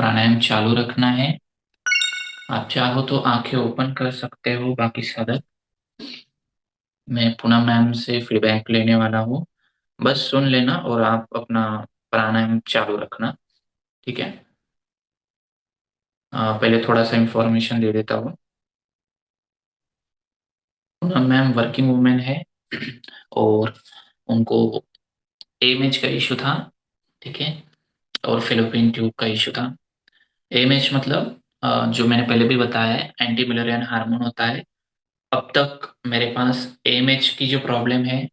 प्राणायाम चालू रखना है। आप चाहो तो आंखें ओपन कर सकते हो, बाकी साधक। मैं पूनम मैम से फीडबैक लेने वाला हूँ। बस सुन लेना और आप अपना प्राणायाम चालू रखना। ठीक है। पहले थोड़ा सा इंफॉर्मेशन दे देता हूँ। पूनम मैम वर्किंग वुमेन है और उनको एमएच का इशू था। ठीक है। और फेलोपियन ट्यूब का इशू था। एमएच मतलब जो मैंने पहले भी बताया है, एंटी मिलरियन हार्मोन होता है। अब तक मेरे पास एमएच की जो प्रॉब्लम है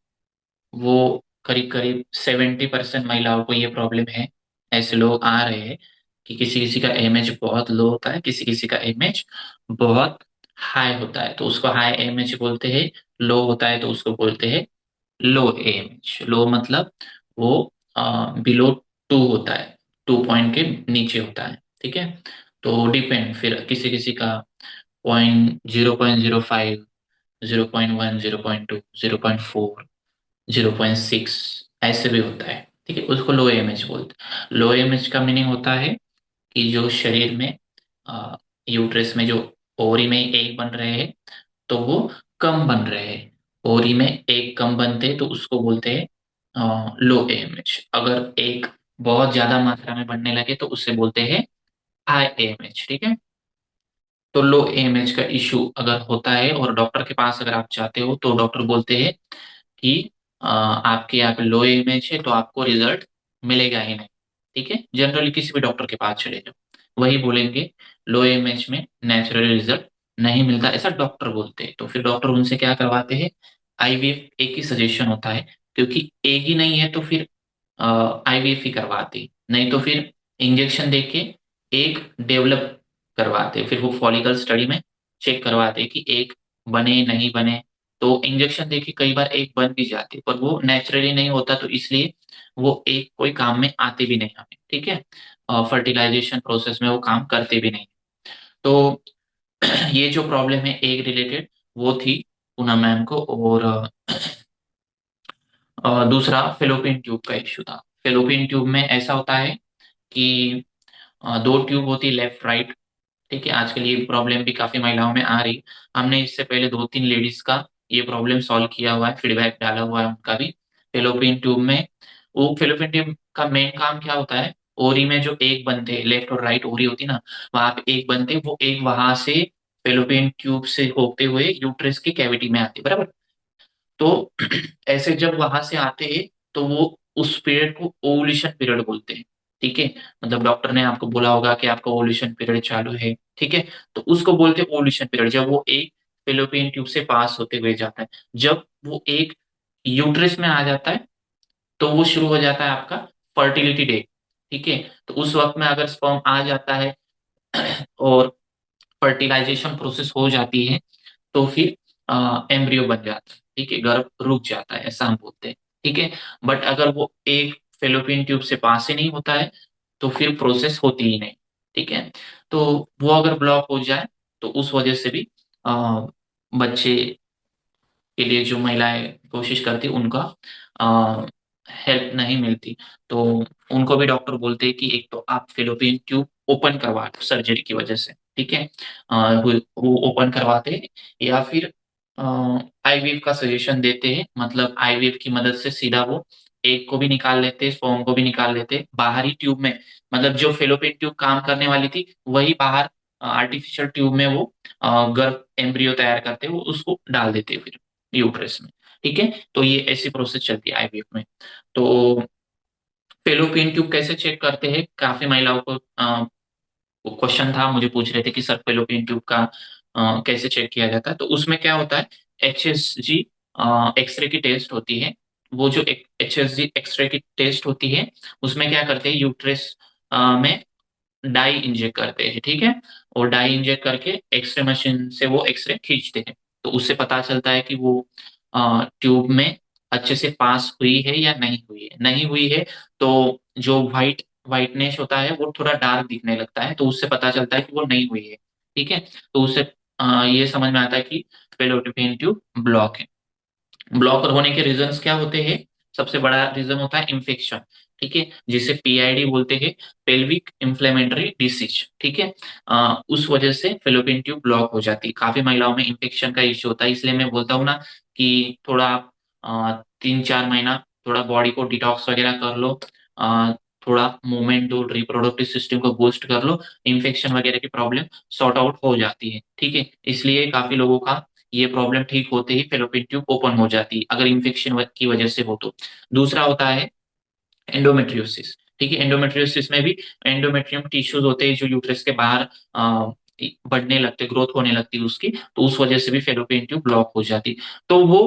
वो करीब करीब 70% महिलाओं को ये प्रॉब्लम है। ऐसे लोग आ रहे हैं कि किसी किसी का एमएच बहुत लो होता है, किसी किसी का एमएच बहुत हाई होता है, तो उसको हाई एमएच बोलते हैं। लो होता है तो उसको बोलते हैं लो एमएच। लो मतलब वो बिलो 2 होता है, 2 पॉइंट के नीचे होता है। ठीक है। तो डिपेंड फिर किसी किसी का पॉइंट 0.05, 0.1, 0.2, 0.4, 0.6 ऐसे भी होता है। ठीक है, उसको लो एमएच बोलते हैं। लो एमएच का मीनिंग होता है कि जो शरीर में अ, यूट्रस में जो ओवरी में एग बन रहे हैं तो वो कम बन रहे हैं। ओवरी में एग कम बनते हैं तो उसको बोलते हैं लो एमएच। अगर एक बहुत ज्यादा मात्रा में बनने लगे तो उससे बोलते हैं हाई एमएच। ठीक है। तो लो एमएच का इशू अगर होता है और डॉक्टर के पास अगर आप जाते हो तो डॉक्टर बोलते हैं कि आपके यहाँ पे लो इमेज है तो आपको रिजल्ट मिलेगा ही नहीं। ठीक है, जनरली किसी भी डॉक्टर के पास चले जाओ वही बोलेंगे लो इमेज में नेचुरल रिजल्ट नहीं मिलता, ऐसा डॉक्टर बोलते हैं। तो फिर डॉक्टर उनसे क्या करवाते हैं, आईवीएफ एक ही सजेशन होता है। क्योंकि एक ही नहीं है तो फिर आईवीएफ ही करवाते, नहीं तो फिर इंजेक्शन देके एक डेवलप करवाते, फिर वो फॉलिकल स्टडी में चेक करवाते कि एक बने नहीं बने। तो इंजेक्शन देके कई बार एक बन भी जाती पर वो नेचुरली नहीं होता, तो इसलिए वो एक कोई काम में आते भी नहीं हमें। ठीक है। फर्टिलाइजेशन प्रोसेस में वो काम करते भी नहीं। तो ये जो प्रॉब्लम है एग रिलेटेड वो थी पूनम मैम को। और दूसरा फेलोपियन ट्यूब का इश्यू था। फेलोपियन ट्यूब में ऐसा होता है कि दो ट्यूब होती, लेफ्ट राइट। ठीक है, आजकल ये प्रॉब्लम भी काफी महिलाओं में आ रही। हमने इससे पहले 2-3 लेडीज का ये प्रॉब्लम सॉल्व किया हुआ है, फीडबैक डाला हुआ है उनका भी। फेलोपियन ट्यूब में वो फेलोपियन ट्यूब का मेन काम क्या होता है, ओरी में जो एक बनते हैं, लेफ्ट और राइट ओरी होती ना, वहां पे एक बनते, वो एक वहां से फेलोपियन ट्यूब से होते हुए यूट्रस की कैविटी में आते, बराबर। तो ऐसे जब वहां से आते हैं तो वो उस पीरियड को ओवुलेशन पीरियड बोलते हैं। ठीक है। मतलब डॉक्टर ने आपको बोला होगा कि आपका ओवुलेशन पीरियड चालू है। ठीक है। तो उसको बोलते हैं ओवुलेशन पीरियड, जब वो एक फेलोपियन ट्यूब से पास होते हुए जाता है। जब वो एक यूट्रस में आ जाता है तो वो शुरू हो जाता है आपका फर्टिलिटी डे। ठीक है। तो उस वक्त में अगर स्पर्म आ जाता है और फर्टिलाइजेशन प्रोसेस हो जाती है तो फिर एम्ब्रियो बन जाता है। ठीक है, गर्भ रुक जाता है, ऐसा हम बोलते हैं। ठीक है। बट अगर वो एक फेलोपियन ट्यूब से पास ही नहीं होता है तो फिर प्रोसेस होती ही नहीं। ठीक है। तो वो अगर ब्लॉक हो जाए तो उस वजह से भी बच्चे के लिए जो महिलाएं कोशिश करती उनका हेल्प नहीं मिलती। तो उनको भी डॉक्टर बोलते हैं कि एक तो आप फेलोपियन ट्यूब ओपन करवा दो सर्जरी की वजह से। ठीक है। वो ओपन करवाते हैं या फिर आईवीएफ का सजेशन देते हैं। मतलब आईवीएफ की मदद से सीधा वो एग को भी निकाल लेते, स्पर्म को भी निकाल लेते बाहरी ट्यूब में। मतलब जो फेलोपियन ट्यूब काम करने वाली थी वही बाहर आर्टिफिशियल ट्यूब में वो गर्भ एम्ब्रियो तैयार करते, वो उसको डाल देते फिर यूट्रस में। ठीक है। तो ये ऐसी प्रोसेस चलती है आईवीएफ में। तो फेलोपियन ट्यूब कैसे चेक करते हैं, काफी महिलाओं को क्वेश्चन था, मुझे पूछ रहे थे कि सर फेलोपियन ट्यूब का कैसे चेक किया जाता है। तो उसमें क्या होता है, एचएसजी एक्सरे की टेस्ट होती है। वो जो एचएसजी एक्सरे की टेस्ट होती है उसमें क्या करते हैं, यूट्रस में डाई इंजेक्ट करते हैं। ठीक है। और डाई इंजेक्ट करके एक्सरे मशीन से वो एक्सरे खींचते हैं। तो उससे पता चलता है कि वो ट्यूब में अच्छे से पास हुई है या नहीं हुई है। नहीं हुई है तो जो वाइटनेस होता है वो थोड़ा डार्क दिखने लगता है, तो उससे पता चलता है कि वो नहीं हुई है। ठीक है। तो उससे ये समझ में आता है कि फेलोपियन ट्यूब ब्लॉक है। ब्लॉकर होने के रीजंस क्या होते हैं, सबसे बड़ा रीजन होता है इन्फेक्शन। ठीक है, जिसे पीआईडी बोलते हैं, पेल्विक इन्फ्लेमेटरी डिसीज। ठीक है, उस वजह से फेलोपियन ट्यूब ब्लॉक हो जाती है। काफी महिलाओं में इन्फेक्शन का इश्यू होता है, इसलिए मैं बोलता हूँ ना कि थोड़ा 3-4 महीना थोड़ा बॉडी को डिटॉक्स वगैरह कर लो, अ, थोड़ा मूवमेंट दो, रिप्रोडक्टिव सिस्टम को बूस्ट कर लो, इन्फेक्शन वगैरह की प्रॉब्लम सॉर्ट आउट हो जाती है। ठीक है, इसलिए काफी लोगों का ये प्रॉब्लम ठीक होते ही फेलोपियन ट्यूब ओपन हो जाती है, अगर इन्फेक्शन की वजह से हो तो। दूसरा होता है एंडोमेट्रियोसिस। ठीक है, एंडोमेट्रियोसिस में भी एंडोमेट्रियम टिश्यूज होते हैं जो यूट्रस के बाहर बढ़ने लगते, ग्रोथ होने लगती है उसकी, तो उस वजह से भी फेलोपियन ट्यूब ब्लॉक हो जाती। तो वो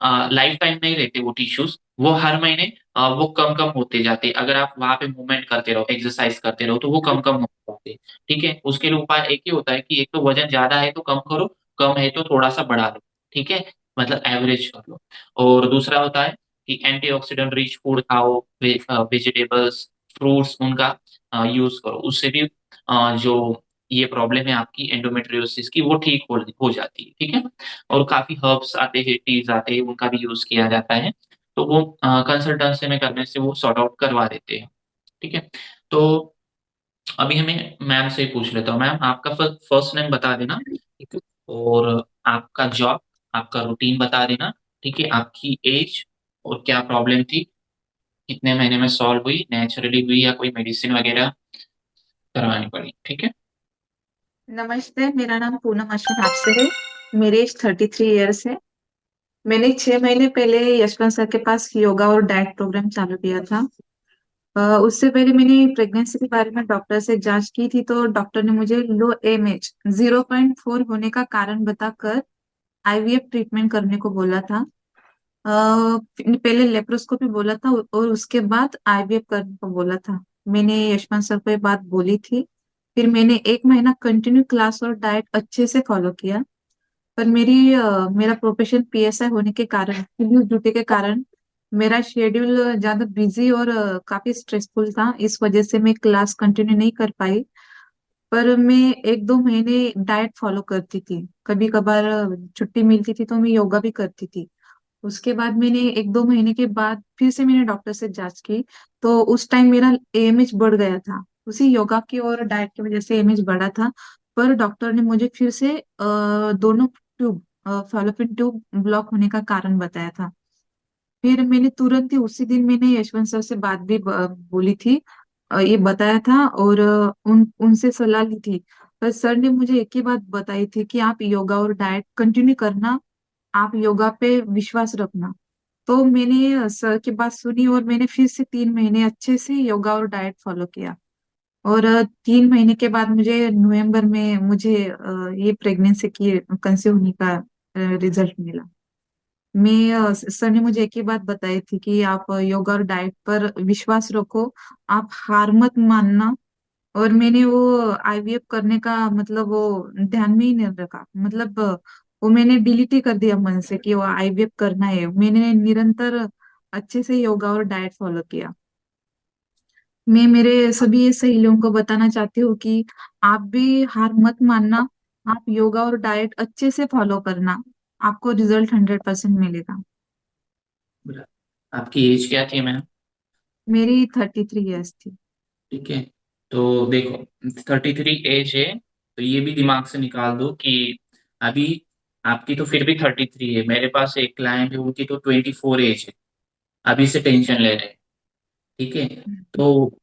लाइफ टाइम नहीं रहते वो टिश्यूज, वो हर महीने वो कम कम होते जाते हैं। अगर आप वहां पे मूवमेंट करते रहो, एक्सरसाइज करते रहो, तो वो कम कम होते जाते हैं। ठीक है, उसके लिए उपाय एक ही होता है कि एक तो वजन ज्यादा है तो कम करो, कम है तो थोड़ा सा बढ़ा लो। ठीक है, मतलब एवरेज कर लो। और दूसरा होता है कि एंटीऑक्सीडेंट रिच फूड खाओ, वेजिटेबल्स, फ्रूट्स उनका यूज करो, उससे भी जो ये प्रॉब्लम है आपकी एंडोमेट्रियोसिस की वो ठीक हो जाती है। ठीक है, और काफी हर्ब्स आते हैं, टीज आते हैं, उनका भी यूज किया जाता है, तो वो कंसल्टेंसी में करने से वो सॉर्ट आउट करवा देते हैं। ठीक है, तो अभी हमें मैम से ही पूछ लेता हूँ। मैम, आपका फर्स्ट नेम बता देना, ठीक है, और आपका जॉब, आपका रूटीन बता देना। ठीक है, आपकी एज, और क्या प्रॉब्लम थी, कितने महीने में सॉल्व हुई, नेचुरली हुई या कोई मेडिसिन वगैरह करवानी पड़ी। ठीक है। नमस्ते, मेरा नाम पूनम अश्विन आपसे है। मेरी एज 33 ईयर्स है। मैंने 6 महीने पहले यशवंत सर के पास योगा और डाइट प्रोग्राम चालू किया था। उससे पहले मैंने प्रेगनेंसी के बारे में डॉक्टर से जांच की थी, तो डॉक्टर ने मुझे लो एमएच 0.4 होने का कारण बताकर आईवीएफ ट्रीटमेंट करने को बोला था। पहले लेप्रोस्कोपी बोला था और उसके बाद आईवीएफ करने को बोला था। मैंने यशवंत सर को ये बात बोली थी। फिर मैंने 1 महीना कंटिन्यू क्लास और डाइट अच्छे से फॉलो किया। पर मेरा प्रोफेशन पीएसआई होने के कारण, पुलिस ड्यूटी के कारण, मेरा शेड्यूल ज्यादा बिजी और काफी स्ट्रेसफुल था। इस वजह से मैं क्लास कंटिन्यू नहीं कर पाई। पर मैं 1-2 महीने डाइट फॉलो करती थी। कभी कभार छुट्टी मिलती थी तो मैं योगा भी करती थी। उसके बाद मैंने 1-2 महीने के बाद फिर से मैंने डॉक्टर से जांच की, तो उस टाइम मेरा एएमएच बढ़ गया था। उसी योगा की और डाइट की वजह से एएमएच बढ़ा था। पर डॉक्टर ने मुझे फिर से दोनों ट्यूब, फॉलोपिन ट्यूब ब्लॉक होने का कारण बताया था। फिर मैंने तुरंत ही उसी दिन मैंने यशवंत सर से बात भी बोली थी, ये बताया था और उनसे सलाह ली थी। पर सर ने मुझे एक ही बात बताई थी कि आप योगा और डाइट कंटिन्यू करना, आप योगा पे विश्वास रखना। तो मैंने सर की बात सुनी और मैंने फिर से 3 महीने अच्छे से योगा और डाइट फॉलो किया। और 3 महीने के बाद मुझे नवंबर में ये प्रेगनेंसी की कंसीव होने का रिजल्ट मिला। सर ने मुझे एक ही बात बताई थी कि आप योगा और डाइट पर विश्वास रखो, आप हार मत मानना। और मैंने वो आईवीएफ करने का मतलब वो ध्यान में ही नहीं रखा, मतलब वो मैंने डिलीट ही कर दिया मन से कि वो आईवीएफ करना है। मैंने निरंतर अच्छे से योगा और डाइट फॉलो किया। मैं मेरे सभी सहेलियों को बताना चाहती हूँ कि आप भी हार मत मानना, आप योगा और डाइट अच्छे से फॉलो करना, आपको रिजल्ट 100% मिलेगा। आपकी एज क्या थी मैम? मेरी 33 ईयर्स थी। ठीक है, तो देखो, 33 एज है, तो ये भी दिमाग से निकाल दो कि अभी आपकी तो फिर भी 33 है। मेरे पास एक क्लाइंट है, उनकी तो 24 एज है, अभी से टेंशन ले रहे हैं। ठीक है, तो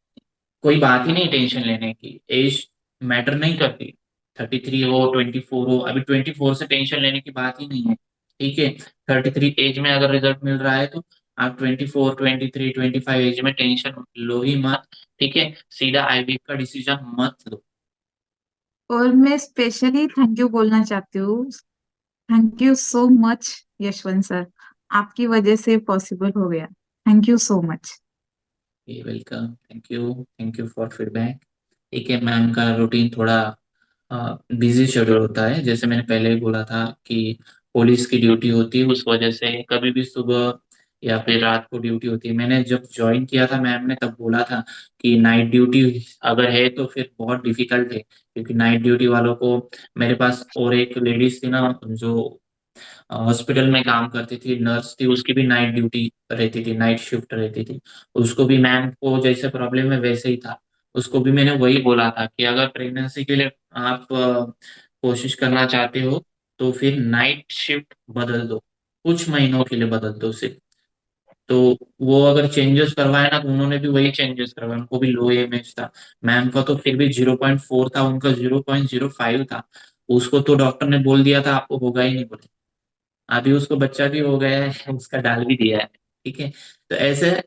कोई बात ही नहीं टेंशन लेने की, एज मैटर नहीं करती। 33 हो, 24 हो, अभी 24 से टेंशन लेने की बात ही नहीं है। ठीक है, 33 एज में अगर रिजल्ट मिल रहा है तो आप 24, 23, 25 एज में टेंशन लो ही मत। ठीक है, सीधा आईवीएफ का डिसीजन मत लो। और मैं स्पेशली थैंक यू बोलना चाहती हूँ। Thank you so much Yashwant sir, आपकी वजह से पॉसिबल हो गया। Thank you so much. Welcome, thank you for feedback. ठीक है, मैम का रूटीन थोड़ा बिजी शेड्यूल होता है, जैसे मैंने पहले ही बोला था कि पुलिस की ड्यूटी होती है, उस वजह से कभी भी सुबह या फिर रात को ड्यूटी होती है। मैंने जब ज्वाइन किया था मैम ने तब बोला था कि नाइट ड्यूटी अगर है तो फिर बहुत डिफिकल्ट है, क्योंकि नाइट ड्यूटी वालों को, मेरे पास और एक लेडीज थी ना जो हॉस्पिटल में काम करती थी, नर्स थी, उसकी भी नाइट ड्यूटी रहती थी, नाइट शिफ्ट रहती थी। उसको भी, मैम को जैसे प्रॉब्लम है वैसे ही था। उसको भी मैंने वही बोला था कि अगर प्रेगनेंसी के लिए आप कोशिश करना चाहते हो तो फिर नाइट शिफ्ट बदल दो, कुछ महीनों के लिए बदल दो सिर्फ। तो वो अगर चेंजेस करवाए ना, तो उन्होंने भी वही चेंजेस करवाए, उनको भी लो एमएच था। मैम का तो फिर भी 0.4 था, उनका 0.05 था। उसको तो डॉक्टर ने बोल दिया था आपको होगा ही नहीं बोले। अभी उसको बच्चा भी हो गया है, उसका डाल भी दिया है। ठीक है। तो ऐसे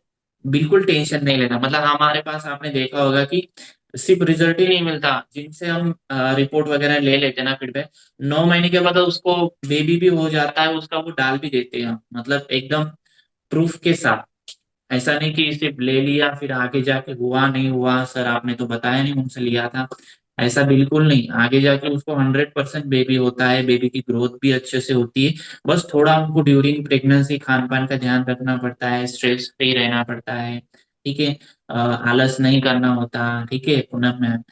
बिल्कुल टेंशन नहीं लेना। मतलब हमारे पास आपने देखा होगा कि सिर्फ रिजल्ट ही नहीं मिलता, जिनसे हम रिपोर्ट वगैरह ले लेते हैं ना फीडबैक, 9 महीने के बाद उसको बेबी भी हो जाता है उसका, वो डाल भी देते हैं, मतलब एकदम प्रूफ के साथ। ऐसा नहीं कि सिर्फ ले लिया फिर आगे जाके हुआ नहीं हुआ, सर आपने तो बताया नहीं उनसे लिया था। ऐसा बिल्कुल नहीं, आगे जाके उसको 100% बेबी होता है, बेबी की ग्रोथ भी अच्छे से होती है। बस थोड़ा उनको ड्यूरिंग प्रेगनेंसी खान पान का ध्यान रखना पड़ता है, स्ट्रेस फ्री रहना पड़ता है। ठीक है। आलस नहीं करना होता। ठीक है पूनम मैम,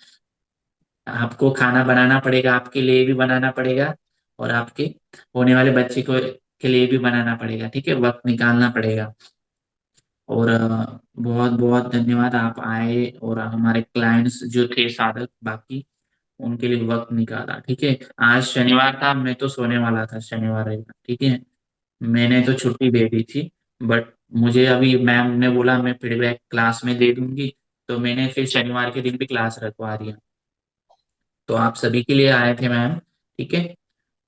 आपको खाना बनाना पड़ेगा, आपके लिए भी बनाना पड़ेगा, और आपके होने वाले बच्चे को के लिए भी बनाना पड़ेगा। ठीक है, वक्त निकालना पड़ेगा। और बहुत बहुत धन्यवाद, आप आए और हमारे क्लाइंट्स जो थे साधक बाकी, उनके लिए वक्त निकाला। ठीक है। आज शनिवार था, मैं तो सोने वाला था शनिवार रविवार। ठीक है। मैंने तो छुट्टी दे दी थी, बट मुझे अभी मैम ने बोला मैं फीडबैक क्लास में दे दूंगी, तो मैंने फिर शनिवार के दिन भी क्लास रखवा दिया। तो आप सभी के लिए आए थे मैम। ठीक है।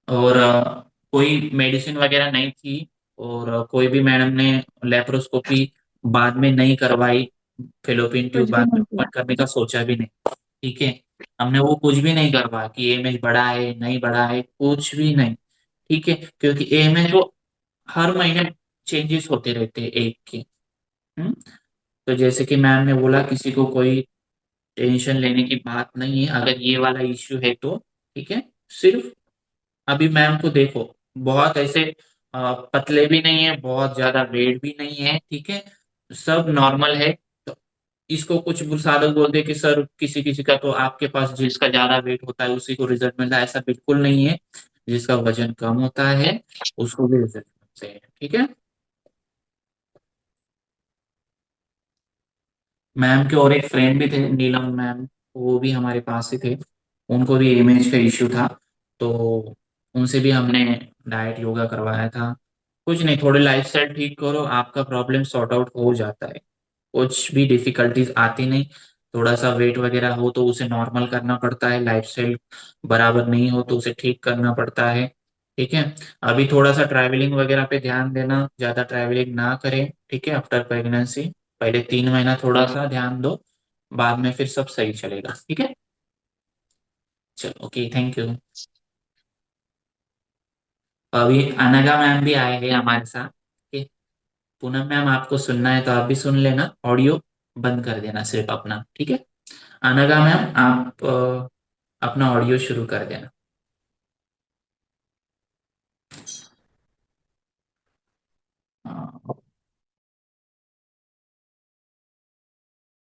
और कोई मेडिसिन वगैरह नहीं थी, और कोई भी मैडम ने लेप्रोस्कोपी बाद में नहीं करवाई, फेलोपियन ट्यूब कुछ भी बाद में नहीं ओपन किया। करने का सोचा भी नहीं। ठीक है। हमने वो कुछ भी नहीं करवा कि एएमएच बढ़ा है नहीं बढ़ा है, कुछ भी नहीं। ठीक है, क्योंकि एएमएच वो हर महीने चेंजेस होते रहते हैं एक के। हम्म? तो जैसे कि मैम ने बोला, किसी को कोई टेंशन लेने की बात नहीं है अगर ये वाला इश्यू है तो। ठीक है। सिर्फ अभी मैम को देखो, बहुत ऐसे पतले भी नहीं है, बहुत ज्यादा वेट भी नहीं है। ठीक है। सब नॉर्मल है। तो इसको कुछ साधक बोलते हैं कि सर किसी किसी का तो आपके पास जिसका ज्यादा वेट होता है उसी को रिजल्ट मिलता है, ऐसा बिल्कुल नहीं है। जिसका वजन कम होता है उसको भी रिजल्ट मिलते हैं। ठीक है। मैम के और एक फ्रेंड भी थे, नीलम मैम, वो भी हमारे पास ही थे। उनको भी इमेज का इश्यू था, तो उनसे भी हमने डाइट योगा करवाया था। कुछ नहीं, थोड़ी लाइफस्टाइल ठीक करो, आपका प्रॉब्लम सॉर्ट आउट हो जाता है। कुछ भी डिफिकल्टीज आती नहीं। थोड़ा सा वेट वगैरह हो तो उसे नॉर्मल करना पड़ता है, लाइफस्टाइल बराबर नहीं हो तो उसे ठीक करना पड़ता है। ठीक है। अभी थोड़ा सा ट्रैवलिंग वगैरह पे ध्यान देना, ज्यादा ट्रैवलिंग ना करें। ठीक है, आफ्टर प्रेगनेंसी पहले 3 महीना थोड़ा सा ध्यान दो, बाद में फिर सब सही चलेगा। ठीक है। चलो ओके, थैंक यू। अभी अनगा मैम भी आए हैं हमारे साथ। ठीक है। पूनम मैम आपको सुनना है तो आप भी सुन लेना, ऑडियो बंद कर देना सिर्फ अपना। ठीक है। अनगा मैम आप अपना ऑडियो शुरू कर देना।